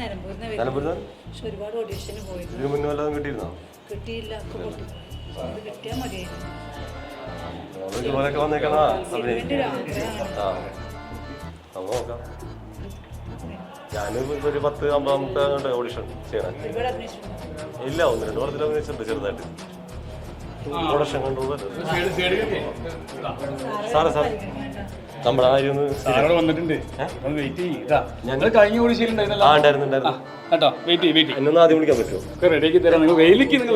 നിലമ്പൂരിന്ന് ഒരുപാട് ഓഡീഷന് പോയിരുന്നു. ഇതിന് മുന്നേ വല്ലതും കിട്ടിയിരുന്നോ? കിട്ടിയില്ല. കിട്ടിയാൽ മതിയായിരുന്നു. ഇതുപോലൊക്കെ വന്നേക്കണ നോക്കാം. ഞാനും ഒരു 10-50 ഓഡിഷൻ ചെയ്യണം. ഇല്ല, 1-2 പടത്തിൽ അഭിനയിച്ചിട്ടുണ്ട് ചെറുതായിട്ട്. പ്രൊഡക്ഷൻ കൺട്രോൾ സാറേ നമ്മുടെ കാര്യം വന്നിട്ടുണ്ട്. ഞങ്ങൾ കഴിഞ്ഞ ഉണ്ടായിരുന്നു. എന്നൊന്ന് ആദ്യം വിളിക്കാൻ പറ്റുമോ? റെഡിയാക്കി തരാം. നിങ്ങൾ വെയിലിക്ക് നിങ്ങൾ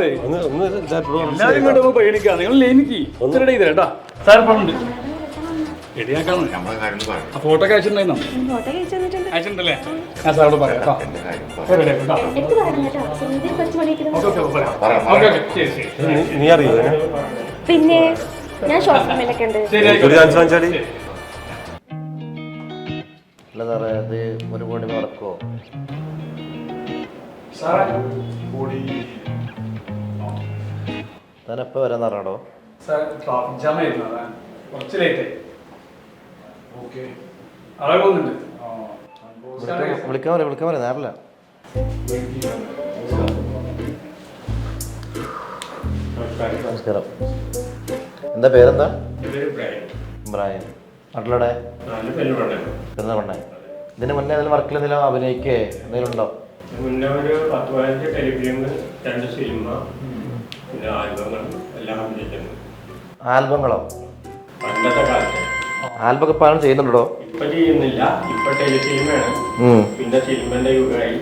പേടിക്കാം. നിങ്ങൾ ലേനിക്ക് ഒന്ന് റെഡി ചെയ്ത് കേട്ടാ. സാർ പറഞ്ഞിട്ടുണ്ട് റെഡിയാക്കാണ്. ഫോട്ടോ ഒക്കെ അയച്ചിട്ടുണ്ടായിരുന്നോ? അയച്ചിട്ടുണ്ടല്ലേ? ഞാൻ സാറോട് പറയാം. നീ അറിയോ? പിന്നെ ഞാൻ ഷോർട്ട് ഫിലിമിലൊക്കെ ഉണ്ട്. അല്ല സാറേ, അത് ഒരു കോടി നടക്കുമോ? താൻ എപ്പോൾ വരാൻ അറിയണോ? ട്രാഫിക് ജാം ആയിരുന്നു, കുറച്ച് ലേറ്റ്. വിളിക്കാൻ പറയാം നേരല്ല. നമസ്കാരം. എന്താ പേരെന്താ? ബ്രയൻ. നാട്ടിലൂടെ പെരുന്നകൊണ്ടേ. ഇതിന് മുന്നേ ഏതെങ്കിലും വർക്കിൽ എന്തെങ്കിലും അഭിനയിക്കേ എന്തെങ്കിലും ഉണ്ടോ? മുന്നേ ഒരു 10-15 ടെലിഫിലിം, 2 സിനിമ, പിന്നെ ആൽബങ്ങൾ എല്ലാം അഭിനയിക്കുന്നു. ആൽബങ്ങളോ? പണ്ടത്തെ കാലത്ത് ആൽബമൊക്കെ ഇപ്പം ചെയ്യുന്നുണ്ടോ? ഇപ്പൊ ചെയ്യുന്നില്ല. ഇപ്പൊ ടെലിഫിലിമാണ്, പിന്നെ സിനിമന്റെ യുഗമായി.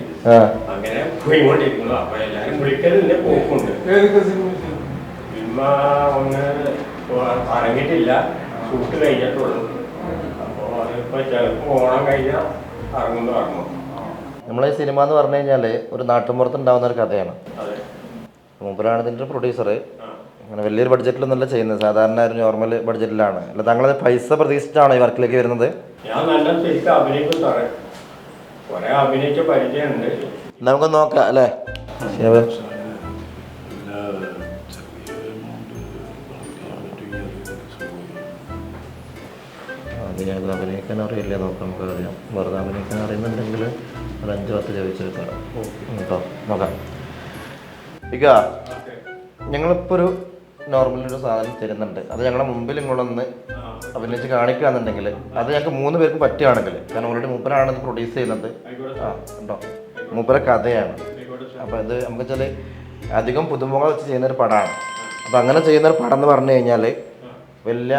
അങ്ങനെ പോയിക്കൊണ്ടിരിക്കുന്നു. അപ്പൊ എല്ലാരും വിളിക്കലിന്റെ പോക്കുണ്ട്. സിനിമ ഒന്ന് ഇറങ്ങിയിട്ടില്ല, ഷൂട്ട് കഴിഞ്ഞിട്ടുള്ളൂ. അപ്പോ അതിപ്പോ ചിലപ്പോ ഓണം കഴിഞ്ഞാൽ ഇറങ്ങുന്നു. നമ്മളെ ഈ സിനിമ എന്ന് പറഞ്ഞു കഴിഞ്ഞാൽ ഒരു നാട്ടുമ്പുറത്ത് ഉണ്ടാവുന്ന ഒരു കഥയാണ്. മൂപ്പരാണ് ഇതിൻ്റെ പ്രൊഡ്യൂസർ. അങ്ങനെ വലിയൊരു ബഡ്ജറ്റിലൊന്നുമല്ല ചെയ്യുന്നത്, സാധാരണ ഒരു നോർമൽ ബഡ്ജറ്റിലാണ്. അല്ല, താങ്കളത് പൈസ പ്രതീക്ഷിച്ചാണോ ഈ വർക്കിലേക്ക് വരുന്നത്? ഞാൻ നല്ല ശരിക്കും അഭിനയിക്കും സാറേ, കുറെ അഭിനയിച്ച പരിചയമുണ്ട്. നമുക്ക് നോക്കാം അല്ലേ? അത് അഭിനയിക്കാൻ അറിയില്ലേ നോക്കാം, നമുക്ക് അറിയാം. വെറുതെ അഭിനയിക്കാൻ അറിയുന്നുണ്ടെങ്കിൽ ഒരു 5-10 ചോദിച്ചെടുക്കാം കേട്ടോ. നോക്കാം. ഇക്ക, ഞങ്ങളിപ്പോൾ ഒരു നോർമലൊരു സാധനം തരുന്നുണ്ട്. അത് ഞങ്ങളുടെ മുമ്പിൽ ഇങ്ങോട്ടൊന്ന് അഭിനയിച്ച് കാണിക്കുകയാണെന്നുണ്ടെങ്കിൽ അത് ഞങ്ങൾക്ക് 3 പേർക്കും പറ്റുകയാണെങ്കിൽ, കാരണം ഓൾറെഡി മൂപ്പരാണ് ഇത് പ്രൊഡ്യൂസ് ചെയ്യുന്നത്. ഉണ്ടോ? മൂപ്പര കഥയാണ്. അപ്പോൾ ഇത് നമുക്ക് വെച്ചാൽ അധികം പുതുമുഖം വെച്ച് ചെയ്യുന്നൊരു പടമാണ്. അപ്പോൾ അങ്ങനെ ചെയ്യുന്നൊരു പടം എന്ന് പറഞ്ഞു കഴിഞ്ഞാൽ വലിയ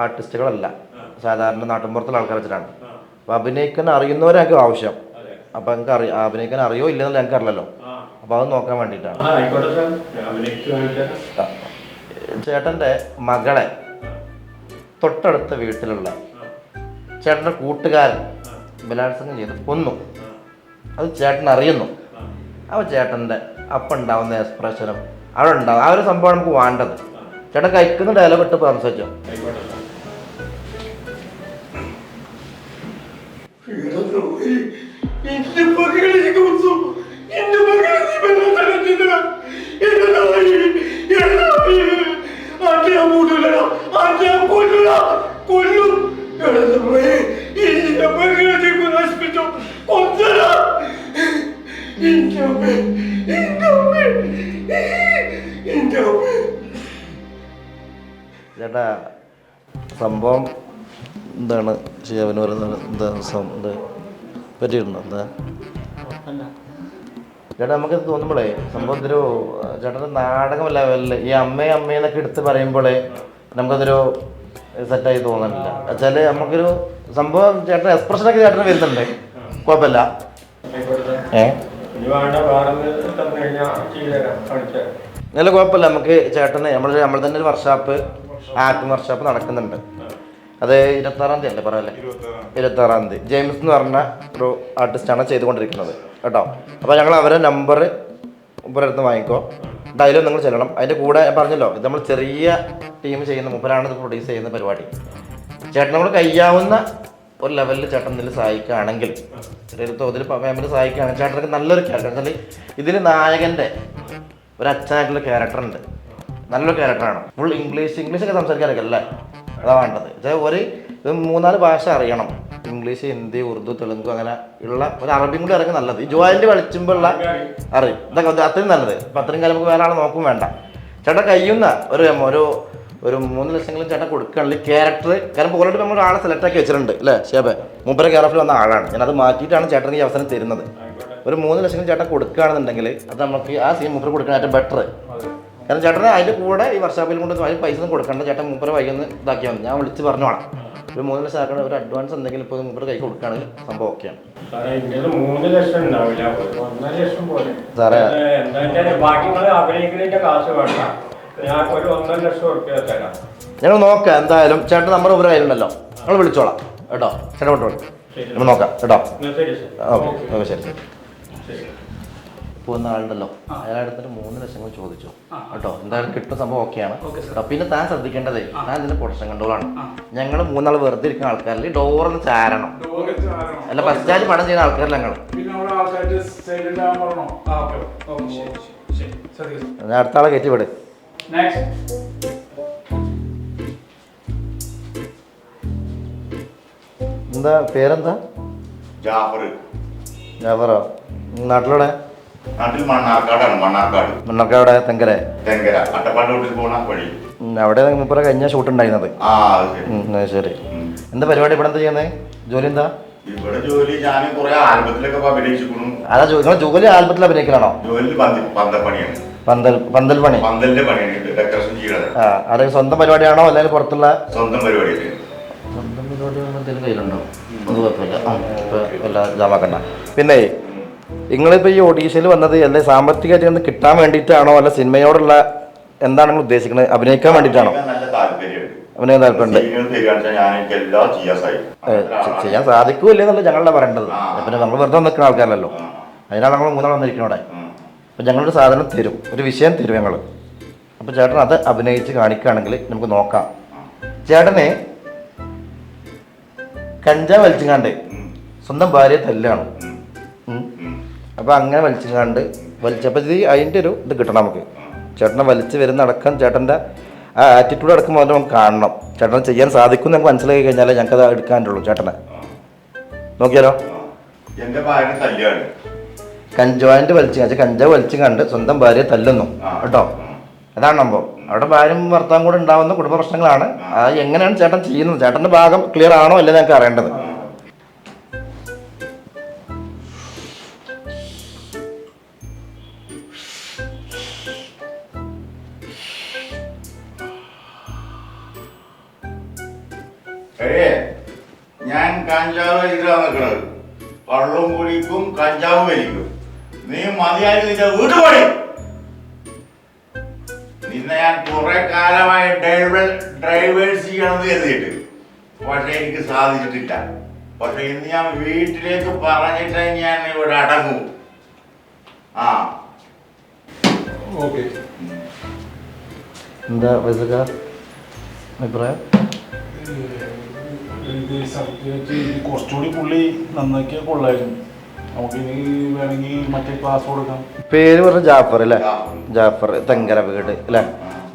ആർട്ടിസ്റ്റുകളല്ല, സാധാരണ നാട്ടിൻപുറത്തുള്ള ആൾക്കാർ വെച്ചിട്ടാണ്. അപ്പോൾ അഭിനയിക്കാൻ അറിയുന്നവരൊക്കെ ആവശ്യം. അപ്പോൾ ഞങ്ങൾക്ക് അഭിനയിക്കാൻ അറിയോ ഇല്ലെന്നുള്ള ഞങ്ങൾക്ക് അറിയില്ലല്ലോ. അപ്പോൾ അത് നോക്കാൻ വേണ്ടിയിട്ടാണ്. ചേട്ടൻ്റെ മകളെ തൊട്ടടുത്ത വീട്ടിലുള്ള ചേട്ടൻ്റെ കൂട്ടുകാരൻ ബലാത്സംഗം ചെയ്ത് കൊന്നു. അത് ചേട്ടൻ അറിയുന്നു. അപ്പോൾ ചേട്ടൻ്റെ അപ്പം ഉണ്ടാവുന്ന എക്സ്പ്രഷനും അവിടെ ഉണ്ടാവും. ആ ഒരു സംഭവം നമുക്ക് വേണ്ടത്. ചേട്ടൻ കഴിക്കുന്ന ഡയലോഗ് ഇട്ട് സംസാരിച്ചോ? ചേട്ടാ, സംഭവം എന്താണ് ചെയ്യാൻ പറയുന്നത്? എന്താ ഇത് പറ്റിയിട്ടുണ്ടോ? എന്താ ചേട്ടാ, നമുക്കിത് തോന്നുമ്പോഴേ സംഭവം ഇതൊരു ചേട്ടൻ്റെ നാടകം ലെവലിൽ ഈ അമ്മയെന്നൊക്കെ എടുത്ത് പറയുമ്പോഴേ നമുക്കതൊരു സെറ്റായി തോന്നുന്നില്ല. വെച്ചാൽ നമുക്കൊരു സംഭവം ചേട്ടൻ എക്സ്പ്രഷനൊക്കെ ചേട്ടന് വരുന്നുണ്ട്, കുഴപ്പമില്ല. നല്ല കുഴപ്പമില്ല. നമുക്ക് ചേട്ടന് നമ്മൾ തന്നെ ഒരു ആക്ടിങ് വർക്ക്ഷോപ്പ് നടക്കുന്നുണ്ട്. അത് 26-ാം തീയതി അല്ലേ പറയല്ലേ? 26-ാം തീയതി ജെയിംസ് എന്ന് പറഞ്ഞ ഒരു ആർട്ടിസ്റ്റാണ് ചെയ്തുകൊണ്ടിരിക്കുന്നത് കേട്ടോ. അപ്പോൾ ഞങ്ങൾ അവരെ നമ്പർ മുപ്പരടുത്ത് വാങ്ങിക്കോ. ഡയലോഗ് നിങ്ങൾ ചെല്ലണം. അതിൻ്റെ കൂടെ പറഞ്ഞല്ലോ, ഇത് നമ്മൾ ചെറിയ ടീം ചെയ്യുന്ന മൂപ്പരാണ് ഇത് പ്രൊഡ്യൂസ് ചെയ്യുന്ന പരിപാടി. ചേട്ടൻ നമ്മൾ കഴിയാവുന്ന ഒരു ലെവലിൽ ചേട്ടൻ ഇതിൽ സഹായിക്കുകയാണെങ്കിൽ, ചെറിയ തോതിൽ ഫാമിലി സഹായിക്കുകയാണെങ്കിൽ ചേട്ടനൊക്കെ നല്ലൊരു ക്യാരക്ടർ. വെച്ചാൽ ഇതിൽ നായകൻ്റെ ഒരു അച്ഛനായിട്ടുള്ള ക്യാരക്ടറുണ്ട്. നല്ലൊരു ക്യാരക്ടറാണ്. ഫുൾ ഇംഗ്ലീഷൊക്കെ സംസാരിക്കാനൊക്കെ അല്ലേ? അതാ വേണ്ടത്. വെച്ചാൽ ഒരു 3-4 ഭാഷ അറിയണം. ഇംഗ്ലീഷ്, ഹിന്ദി, ഉറുദു, തെലുങ്ക് അങ്ങനെ ഉള്ള ഒരു അറബിയും കൂടി ഇറങ്ങി നല്ലത്. ഈ ജോയിന്റ് കളിച്ചുമ്പോഴുള്ള അറിയും ഇതൊക്കെ അത്രയും നല്ലത്. അപ്പം അത്രയും കാലം നമുക്ക് വേറെ ആളെ നോക്കും വേണ്ട. ചേട്ടാ കഴിയുന്ന ഒരു 3 ലക്ഷങ്ങളും ചേട്ടൻ കൊടുക്കുകയാണെങ്കിൽ ക്യാരക്ടർ, കാരണം ഓൾറെഡി നമ്മൾ ആളെ സെലക്ട് ആക്കി വെച്ചിട്ടുണ്ട് അല്ലേ ഷേബ്, മൂപ്പര ക്യാരക്ടറിൽ വന്ന ആളാണ്. ഞാനത് മാറ്റിയിട്ടാണ് ചേട്ടൻ ഈ അവസരം തരുന്നത്. ഒരു 3 ലക്ഷം ചേട്ടൻ കൊടുക്കുകയാണെന്നുണ്ടെങ്കിൽ അത് നമുക്ക് ആ സീൻ മൂപ്പർ കൊടുക്കാൻ ഏറ്റവും ബെറ്റർ. കാരണം ചേട്ടന് അതിൻ്റെ കൂടെ ഈ വർഷാപ്പിൽ കൊണ്ട് അതിന് പൈസ ഒന്നും കൊടുക്കണ്ട, ചേട്ടൻ മൂപ്പര വൈകുന്ന ഇതാക്കിയാൽ മതി. ഞാൻ വിളിച്ച് പറഞ്ഞോളാം. ഒരു 3 ലക്ഷം ആക്കണ ഒരു അഡ്വാൻസ് എന്തെങ്കിലും ഇപ്പോൾ മൂപ്പർ കൈ കൊടുക്കുകയാണെങ്കിൽ സംഭവം ഓക്കെയാണ്. 3 ലക്ഷം ഉണ്ടാവില്ല, 1.5 ലക്ഷം പോലെ സാറേ. ബാക്കി അഭിനയിക്കുന്നതിന്റെ കാശ് വേണ്ട, ഞാൻ ഒരു 1.5 ലക്ഷം ഉറുപ്പിക തരാം. ഞങ്ങൾ നോക്കാം എന്തായാലും. ചേട്ടൻ നമ്പർ ഒരു കയ്യിലുണ്ടല്ലോ, ഞങ്ങൾ വിളിച്ചോളാം കേട്ടോ. ചേട്ടൻ വിട്ടോളൂ, നമ്മൾ നോക്കാം കേട്ടോ. ഓക്കെ ഓക്കെ ശരി ശരി. ഇപ്പോൾ വന്ന ആളുണ്ടല്ലോ, അയാളെടുത്തിട്ട് 3 ലക്ഷങ്ങൾ ചോദിച്ചു കേട്ടോ. എന്തായാലും കിട്ടുന്ന സംഭവം ഓക്കെയാണ് കേട്ടോ. പിന്നെ താൻ ശ്രദ്ധിക്കേണ്ടതേ, താൻ ഇതിന്റെ പ്രൊഡക്ഷൻ കൺട്രോളാണ്. ഞങ്ങൾ 3 ആൾ വെറുതെ ഇരിക്കുന്ന ആൾക്കാരിൽ ഡോറൊന്ന് ചാരണം. അല്ല ഫസ്റ്റ് ആയിട്ട് പടം ചെയ്യുന്ന ആൾക്കാരില്ല ഞങ്ങൾ. ഞാൻ അടുത്ത ആളെ കയറ്റി വിട്. എന്താ പേരെന്താ? ജാഫറോ? നാട്ടിലൂടെ? നാട്ടിൽ മണ്ണാർക്കാടാണ്. മണ്ണാർക്കാട് തെങ്കര അട്ടപ്പാടിലോട്ട് പോണ വഴി. അവിടെ മുപ്പറ കഴിഞ്ഞ ഷൂട്ട് ഉണ്ടായിരുന്നത്. ശരി. എന്താ പരിപാടി ഇവിടെ? എന്താ ചെയ്യുന്നത്? ജോലി എന്താ? ഇവിടെ ജോലി ഞാൻ കുറെ ആൽബത്തിലൊക്കെ അഭിനയിച്ചിരിക്കുന്നു. അതാ നിങ്ങൾ ജോലി ആൽബത്തിൽ അഭിനയിക്കലാണോ? ജോലി പന്തൽ പണിയാണ്. പന്തൽ പണി, പന്തലിന്റെ പണിയാണ്, ഡെക്കറേഷൻ ചെയ്യണത്. അത് സ്വന്തം പരിപാടിയാണോ അല്ലെങ്കിൽ പുറത്തുള്ള? സ്വന്തം പരിപാടിയല്ലേ. സ്വന്തം പരിപാടി എന്തെങ്കിലും കയ്യിലുണ്ടോ? അത് കുഴപ്പമില്ല, എല്ലാ ജാമാക്കണ്ട. പിന്നെ നിങ്ങളിപ്പോൾ ഈ ഓഡീഷനിൽ വന്നത് അല്ലെ സാമ്പത്തികമായിട്ട് കിട്ടാൻ വേണ്ടിയിട്ടാണോ അല്ല സിനിമയോടുള്ള എന്താണ് നിങ്ങൾ ഉദ്ദേശിക്കുന്നത്? അഭിനയിക്കാൻ വേണ്ടിയിട്ടാണോ? നല്ല താല്പര്യമുണ്ട്. അഭിനയം താല്പര്യമുണ്ട്. ചെയ്യാൻ സാധിക്കൂല്ലേ എന്നല്ല ഞങ്ങളുടെ പറയേണ്ടത്. പിന്നെ നമ്മൾ വെറുതെ നിൽക്കുന്ന ആൾക്കാരല്ലോ, അതിനാണ് നമ്മൾ 3 ആൾ വന്നിരിക്കുന്നത് അവിടെ. അപ്പം ഞങ്ങളൊരു സാധനം തരും, ഒരു വിഷയം തരും ഞങ്ങൾ. അപ്പോൾ ചേട്ടൻ അത് അഭിനയിച്ച് കാണിക്കുകയാണെങ്കിൽ നമുക്ക് നോക്കാം. ചേട്ടനെ കഞ്ചാവ് വലിച്ചുങ്ങാണ്ട് സ്വന്തം ഭാര്യയെ തല്ലാണ്. അപ്പോൾ അങ്ങനെ വലിച്ചപ്പോൾ അതിൻ്റെ ഒരു ഇത് കിട്ടണം നമുക്ക്. ചേട്ടനെ വലിച്ച് വരുന്ന അടക്കം ചേട്ടൻ്റെ ആ ആറ്റിറ്റ്യൂഡ് അടക്കം മുതൽ നമുക്ക് കാണണം. ചേട്ടനെ ചെയ്യാൻ സാധിക്കും എന്ന് നമുക്ക് മനസ്സിലാക്കി കഴിഞ്ഞാലേ ഞങ്ങൾക്ക് അത് എടുക്കാനുള്ളൂ. ചേട്ടനെ നോക്കിയാലോ? കഞ്ചാവിൻ്റെ കഞ്ചാവ് വലിച്ചു കണ്ട് സ്വന്തം ഭാര്യയെ തല്ലുന്നു കേട്ടോ. അതാണ് സംഭവം. അവിടെ ഭാര്യയും ഭർത്താവും കൂടെ ഉണ്ടാവുന്ന കുടുംബ പ്രശ്നങ്ങളാണ്. അത് എങ്ങനെയാണ് ചേട്ടൻ ചെയ്യുന്നത്? ചേട്ടൻ്റെ ഭാഗം ക്ലിയർ ആണോ അല്ലേ ഞങ്ങൾക്ക് അറിയേണ്ടത്. ഞാൻ കഞ്ചാവ് വലിക്കാൻ നിൽക്കണത്, കള്ളും കുടിക്കും കഞ്ചാവ് വലിക്കും. നീ മതിയായി നിന്റെ വീട്ടു പോയി. നിന്നെ ഞാൻ കുറെ കാലമായി ഡ്രൈവേഴ്സ് ചെയ്യണമെന്ന് കരുതിയിട്ട്, പക്ഷെ എനിക്ക് സാധിച്ചിട്ടില്ല. പക്ഷെ ഇന്ന് ഞാൻ വീട്ടിലേക്ക് പറഞ്ഞിട്ട് ഞാൻ ഇവിടെ അടങ്ങും. എന്താ അഭിപ്രായം? കുറച്ചുകൂടി പുള്ളി നന്നാക്കിയാൽ കൊള്ളായിരുന്നു. നമുക്ക് ഇനി വേണമെങ്കിൽ മറ്റേ ക്ലാസ് കൊടുക്കാം. പേര് പറഞ്ഞ ജാഫർ അല്ലേ? ജാഫർ, തെങ്കര വീട് അല്ലേ?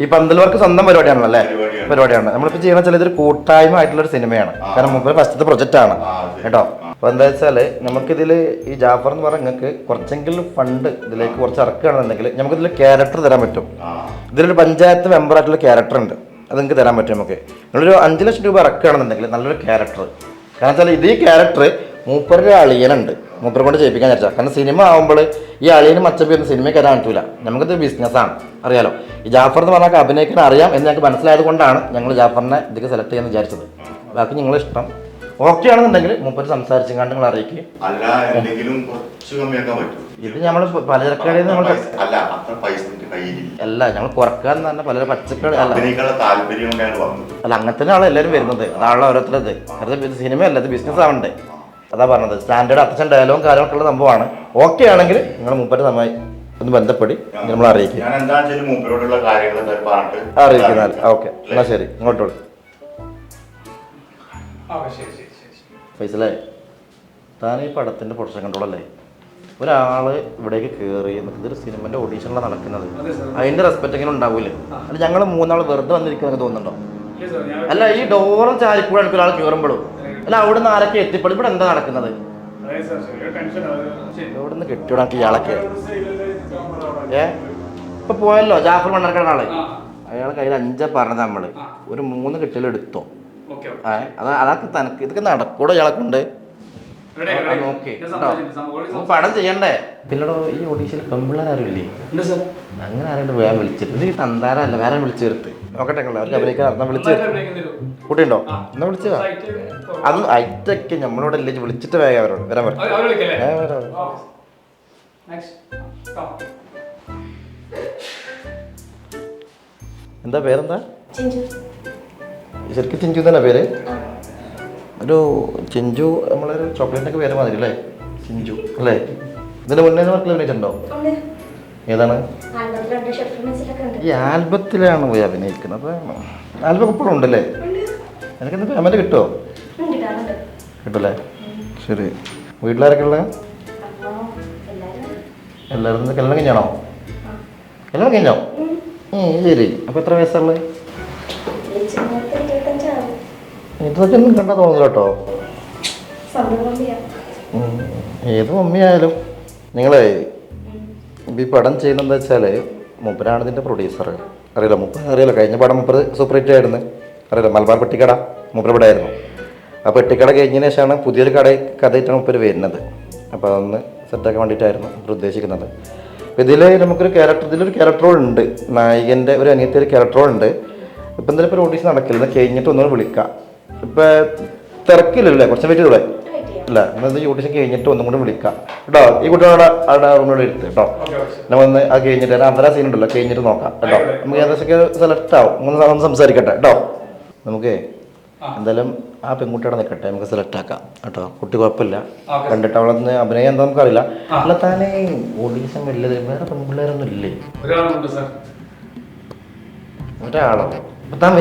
ഈ പന്തൽ വർക്ക് സ്വന്തം പരിപാടിയാണല്ലോ അല്ലേ? പരിപാടിയാണ്. നമ്മളിപ്പോൾ ചെയ്യുന്ന വെച്ചാൽ ഇതൊരു കൂട്ടായ്മ ആയിട്ടുള്ളൊരു സിനിമയാണ്. കാരണം മുമ്പ് ഫസ്റ്റത്തെ പ്രൊജക്റ്റാണ് കേട്ടോ. അപ്പോൾ എന്താ വെച്ചാൽ നമുക്കിതിൽ ഈ ജാഫർ എന്ന് പറഞ്ഞാൽ നിങ്ങൾക്ക് കുറച്ചെങ്കിലും ഫണ്ട് ഇതിലേക്ക് കുറച്ച് ഇറക്കുകയാണെന്നുണ്ടെങ്കിൽ നമുക്കിതിൽ ക്യാരക്ടർ തരാൻ പറ്റും. ഇതിലൊരു പഞ്ചായത്ത് മെമ്പറായിട്ടുള്ള ക്യാരക്ടർ ഉണ്ട്, അത് നിങ്ങൾക്ക് തരാൻ പറ്റും. നമുക്ക് നിങ്ങളൊരു 5 ലക്ഷം രൂപ ഇറക്കുകയാണെന്നുണ്ടെങ്കിൽ നല്ലൊരു ക്യാരക്ടർ. കാരണം വെച്ചാൽ ഇത് ഈ ക്യാരക്ടർ മൂപ്പരുടെ അളിയനുണ്ട്, മൂപ്പരെ കൊണ്ട് ചെയ്യിപ്പിക്കാൻ വിചാരിച്ചാൽ. കാരണം സിനിമ ആകുമ്പോൾ ഈ അളിയനും മച്ചപ്പിയൊന്നും സിനിമയ്ക്ക് വരാൻ പറ്റില്ല. നമുക്കിത് ബിസിനസ്സാണ്, അറിയാലോ. ഈ ജാഫർ എന്ന് പറഞ്ഞാൽ അഭിനയിക്കാൻ അറിയാം എന്ന് ഞങ്ങൾക്ക് മനസ്സിലായത് കൊണ്ടാണ് ഞങ്ങൾ ജാഫറിനെ ഇതിലേക്ക് സെലക്ട് ചെയ്യാൻ വിചാരിച്ചത്. ബാക്കി നിങ്ങളിഷ്ടം ഓക്കെ ആണെന്നുണ്ടെങ്കിൽ മൂപ്പര് സംസാരിച്ചെങ്ങാണ്ട് നിങ്ങൾ അറിയിക്കുക. ഇത് നമ്മൾ പലചരക്കടയിൽ നിന്ന് അല്ല ഞങ്ങൾ കുറക്കാൻ തന്നെ പല പച്ചക്കറി അല്ല അങ്ങനെ തന്നെയാണ് എല്ലാവരും വരുന്നത്. അതാണല്ലോ ഓരോരുത്തരത്. അത് സിനിമയല്ല, ഇത് ബിസിനസ് ആവണ്ടേ. അതാ പറഞ്ഞത്. സ്റ്റാൻഡേർഡ് അത്യാവശ്യം ഡയലോഗും കാര്യങ്ങളൊക്കെ ഉള്ള സംഭവമാണ്. ഓക്കെ ആണെങ്കിൽ നിങ്ങൾ മൂപ്പര് നന്നായി ഒന്ന് ബന്ധപ്പെടി നമ്മൾ അറിയിക്കുക. അറിയിക്കുന്നാൽ ഓക്കെ. എന്നാൽ ശരി, ഇങ്ങോട്ടോളൂ. ഫൈസലേ, താൻ ഈ പടത്തിൻ്റെ പ്രൊഡക്ഷൻ കൺട്രോൾ അല്ലേ? ഒരാൾ ഇവിടേക്ക് കയറി ഇതൊരു സിനിമൻ്റെ ഓഡീഷനിലാണ് നടക്കുന്നത്, അതിൻ്റെ റെസ്പെക്റ്റ് എങ്ങനെ ഉണ്ടാവില്ലേ? അല്ല ഞങ്ങൾ 3 ആൾ വെറുതെ വന്നിരിക്കുന്നത് തോന്നുന്നുണ്ടോ? അല്ല ഈ ഡോറും ചാരിക്കൂടെ ഒരാൾ കയറുമ്പോഴും അല്ല അവിടുന്ന് ആരൊക്കെ എത്തിപ്പെടും? ഇവിടെ എന്താ നടക്കുന്നത്? എവിടുന്ന് കിട്ടിയോടാ ഇയാളൊക്കെ? ഇപ്പൊ പോയല്ലോ ജാഫർ മണ്ണാർക്കാട് ആള്. അയാളെ കയ്യിൽ 5 പറഞ്ഞത് നമ്മള് ഒരു 3 കിട്ടലെടുത്തോ. അതൊക്കെ തനക്ക് ഇതൊക്കെ നടക്കൂടോ ഇയാളെ കൊണ്ട്? നോക്കി പടം ചെയ്യണ്ടേ? പിന്നീടോ ഈ ഒഡീഷയിൽ പെൺപിള്ളേരും ഇല്ലേ? അങ്ങനെ ആരെങ്കിലും വേറെ വിളിച്ചിട്ട് ഇത് തന്താരല്ല വേറെ വിളിച്ചു ചേർത്ത് നോക്കട്ടെ. അവർക്ക് അഭിനയിക്കാൻ നടന്ന വിളിച്ചു കൂട്ടിയുണ്ടോ? എന്നാ വിളിച്ചതാ അത് ഐറ്റൊക്കെ നമ്മളോട് അല്ലേ വിളിച്ചിട്ട് വേഗം അവരോട് വരാൻ പറ്റും. എന്താ പേരെന്താ? ശരിക്കും ചിഞ്ചു തന്നെ പേര്? ഒരു ചിഞ്ചു നമ്മളൊരു ചോക്ലേറ്റിനൊക്കെ പേര് മാതിരി അല്ലേ? ചിഞ്ചു അല്ലേ? ഇതിന് മുന്നേ വർക്കിൽ അഭിനയിച്ചിട്ടുണ്ടോ? ഏതാണ് ഈ ആൽബത്തിലാണ് പോയി അഭിനയിക്കുന്നത്? ആൽബം ഇപ്പോഴും ഉണ്ടല്ലേ? എനിക്കെന്താ പേയ്മെന്റ് കിട്ടുമോ? കിട്ടല്ലേ? ശരി. വീട്ടിലാരൊക്കെ ഉള്ളത്? എല്ലാവരും കല്യാണം കഴിഞ്ഞാണോ? കല്യാണം കഴിഞ്ഞോ? ശരി. അപ്പോൾ എത്ര വയസ്സുള്ളത്? ഇതൊക്കെ ഒന്നും കണ്ടാ തോന്നുന്നു കേട്ടോ. ഏത് മമ്മിയായാലും നിങ്ങളെ ഈ പടം ചെയ്യുന്നതെന്ന് വെച്ചാൽ മൂപ്പരാണ് ഇതിൻ്റെ പ്രൊഡ്യൂസർ. അറിയില്ല മൂപ്പർ അറിയില്ല. കഴിഞ്ഞ പടം മൂപ്പർ സൂപ്പർ ഹിറ്റ് ആയിരുന്നു. അറിയില്ല മലബാർ പെട്ടിക്കട മൂപ്പർ ഇവിടെ ആയിരുന്നു. ആ പെട്ടിക്കട കഴിഞ്ഞതിന് ശേഷമാണ് പുതിയൊരു കഥയായിട്ടാണ് മൂപ്പർ വരുന്നത്. അപ്പോൾ അതൊന്ന് സെറ്റാക്കാൻ വേണ്ടിയിട്ടായിരുന്നു മൂപ്പർ ഉദ്ദേശിക്കുന്നത്. അപ്പോൾ ഇതിൽ നമുക്കൊരു ഇതിലൊരു ക്യാരക്ടർ ഉണ്ട്. നായികൻ്റെ ഒരു അനിയത്തിയൊരു ക്യാരക്ടർ ഉണ്ട്. ഇപ്പം എന്തായാലും ഇപ്പോൾ ഓഡീഷൻ നടക്കില്ല. കഴിഞ്ഞിട്ട് ഒന്നുകൂടെ വിളിക്കാം. ഇപ്പം തിരക്കില്ലല്ലേ? കുറച്ച് വെയിറ്റ് ചെയ്തോളെ അല്ല എന്നാൽ ഈ ഓഡീഷൻ കഴിഞ്ഞിട്ട് ഒന്നും കൂടി വിളിക്കാം കേട്ടോ. ഈ കുട്ടികളോട് അവിടെ റൂമിനോട് എടുത്ത് കേട്ടോ. നമ്മൊന്ന് അത് കഴിഞ്ഞിട്ട് അന്തര സീൻ ഉണ്ടല്ലോ കഴിഞ്ഞിട്ട് നോക്കാം കേട്ടോ. നമുക്ക് ഏകദേശമൊക്കെ സെലക്ട് ആവും. ഒന്ന് സംസാരിക്കട്ടെ കേട്ടോ. നമുക്ക് എന്തായാലും ആ പെൺകുട്ടിയുടെ നിൽക്കട്ടെ, നമുക്ക് സെലക്ട് ആക്കാം കേട്ടോ. കുട്ടി കുഴപ്പമില്ല, കണ്ടിട്ട് അവളൊന്ന് അഭിനയം എന്താ നമുക്കറിയില്ല. അല്ല താനേ ഓഡീഷൻ വലിയത് വേറെ പെൺപിള്ളേരൊന്നും ഇല്ലേ? ഒരാളോ? താൻ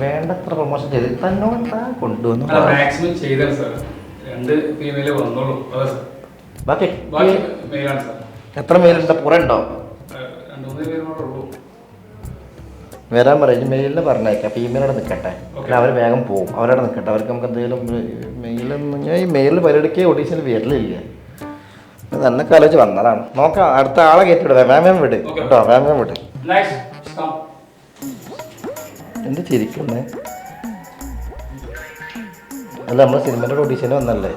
വേണ്ടത്ര പ്രൊമോഷൻ ചെയ്ത് തന്നോട് താൻ കൊണ്ടുവന്നു. ബാക്കി എത്ര മെയിലുണ്ടോ? പുറണ്ടോ? വരാൻ പറയും. മെയിലിന് പറഞ്ഞേക്കാം. ഫീമെയിലവിടെ നിൽക്കട്ടെ. അല്ല അവർ വേഗം പോകും. അവരവിടെ നിൽക്കട്ടെ. അവർക്ക് നമുക്ക് എന്തെങ്കിലും മെയിലൊന്നും ഞാൻ ഈ മെയിലിൽ പരിപാടിക്ക് ഓഡീഷനിൽ വരലില്ല. തന്നെ കാലോചിച്ച് വന്നതാണ്. നോക്കാം. അടുത്ത ആളെ കയറ്റിവിടുക. വേമേം വിട് കേട്ടോ. വേമേം വിട്. എന്ത് ചിരിക്കുന്നേ? അല്ല നമ്മൾ സിനിമയുടെ ഓഡീഷന് വന്നല്ലേ?